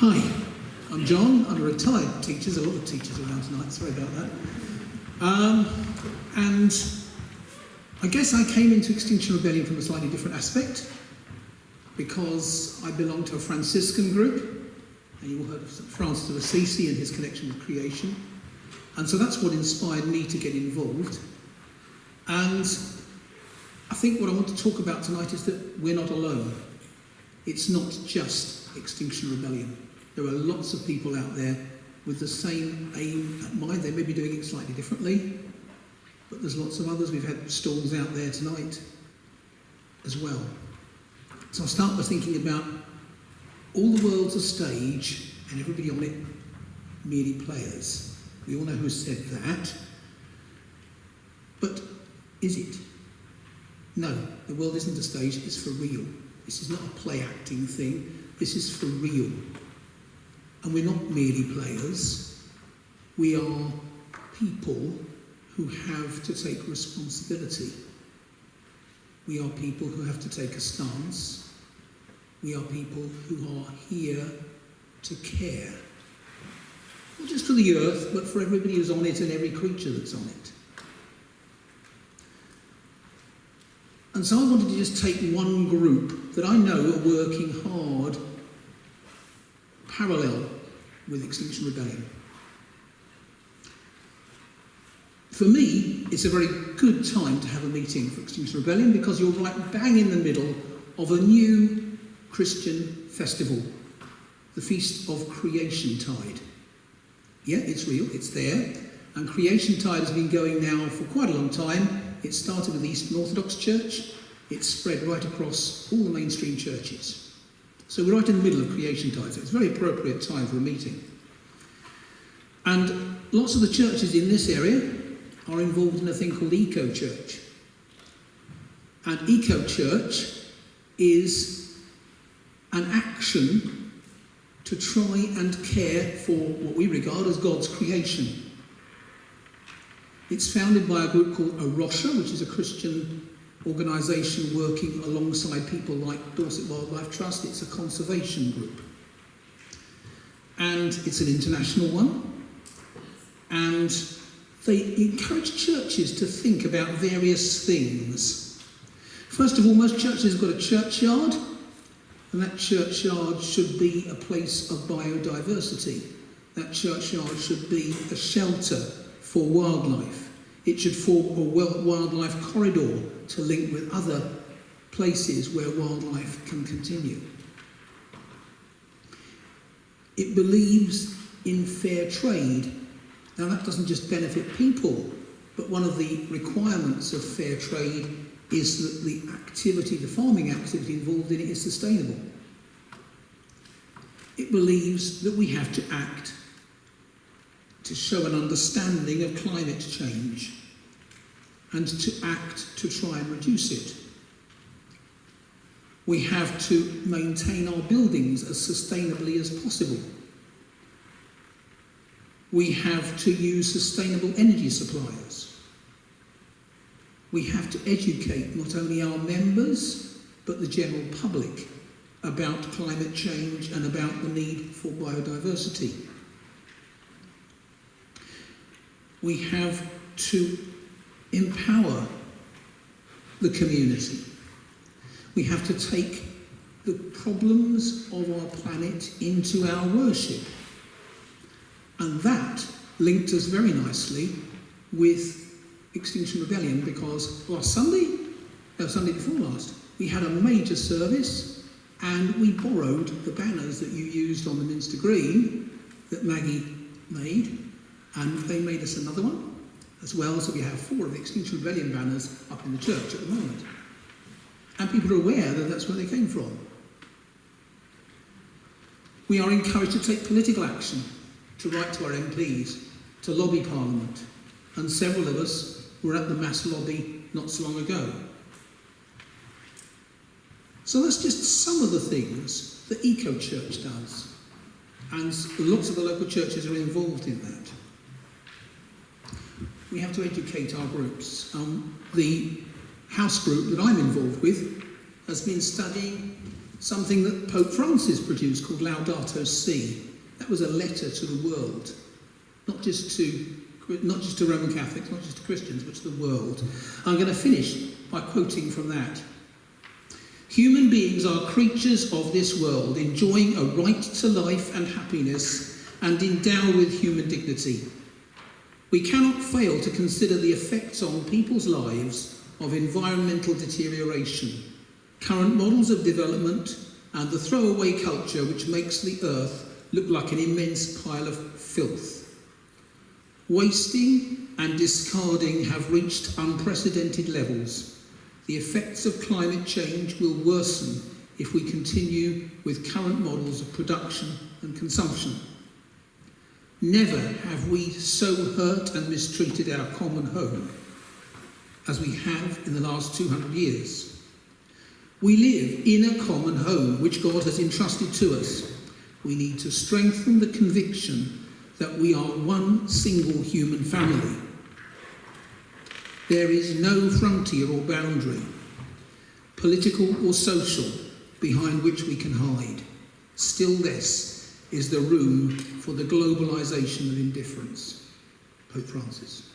Hi, I'm John. I'm a retired teacher. There's a lot of teachers around tonight, sorry about that. And I guess I came into Extinction Rebellion from a slightly different aspect because I belong to a Franciscan group, and you all heard of St. Francis of Assisi and his connection with creation. And so that's what inspired me to get involved. And I think what I want to talk about tonight is that we're not alone. It's not just Extinction Rebellion. There are lots of people out there with the same aim at mind. They may be doing it slightly differently, but there's lots of others. We've had stalls out there tonight as well. So I'll start by thinking about all the world's a stage and everybody on it merely players. We all know who said that. But is it? No, the world isn't a stage, it's for real. This is not a play acting thing, this is for real. And we're not merely players, we are people who have to take responsibility. We are people who have to take a stance. We are people who are here to care. Not just for the earth, but for everybody who's on it and every creature that's on it. And so I wanted to just take one group that I know are working hard, parallel with Extinction Rebellion. For me, it's a very good time to have a meeting for Extinction Rebellion because you're right bang in the middle of a new Christian festival, the Feast of Creation Tide. Yeah, it's real, it's there. And Creation Tide has been going now for quite a long time. It started with the Eastern Orthodox Church. It's spread right across all the mainstream churches. So we're right in the middle of Creation Tide, so it's a very appropriate time for a meeting. And lots of the churches in this area are involved in a thing called eco-church. And eco-church is an action to try and care for what we regard as God's creation. It's founded by a group called Arosha, which is a Christian organisation working alongside people like Dorset Wildlife Trust. It's a conservation group. And it's an international one. And they encourage churches to think about various things. First of all, most churches have got a churchyard, and that churchyard should be a place of biodiversity. That churchyard should be a shelter for wildlife. It should form a wildlife corridor to link with other places where wildlife can continue. It believes in fair trade. Now that doesn't just benefit people, but one of the requirements of fair trade is that the activity, the farming activity involved in it is sustainable. It believes that we have to act to show an understanding of climate change and to act to try and reduce it. We have to maintain our buildings as sustainably as possible. We have to use sustainable energy suppliers. We have to educate not only our members, but the general public about climate change and about the need for biodiversity. We have to empower the community. We have to take the problems of our planet into our worship. And that linked us very nicely with Extinction Rebellion because Sunday before last, we had a major service and we borrowed the banners that you used on the Minster Green that Maggie made, and they made us another one as well, so we have 4 of the Extinction Rebellion banners up in the church at the moment. And people are aware that that's where they came from. We are encouraged to take political action, to write to our MPs, to lobby Parliament, and several of us were at the mass lobby not so long ago. So that's just some of the things that eco-church does, and lots of the local churches are involved in that. We have to educate our groups. The house group that I'm involved with has been studying something that Pope Francis produced called Laudato Si. That was a letter to the world, not just to Roman Catholics, not just to Christians, but to the world. I'm going to finish by quoting from that. Human beings are creatures of this world, enjoying a right to life and happiness and endowed with human dignity. We cannot fail to consider the effects on people's lives of environmental deterioration, current models of development, and the throwaway culture which makes the earth look like an immense pile of filth. Wasting and discarding have reached unprecedented levels. The effects of climate change will worsen if we continue with current models of production and consumption. Never have we so hurt and mistreated our common home as we have in the last 200 years. We live in a common home which God has entrusted to us. We need to strengthen the conviction that we are one single human family. There is no frontier or boundary, political or social, behind which we can hide. Still less is there room for the globalisation of indifference. Pope Francis.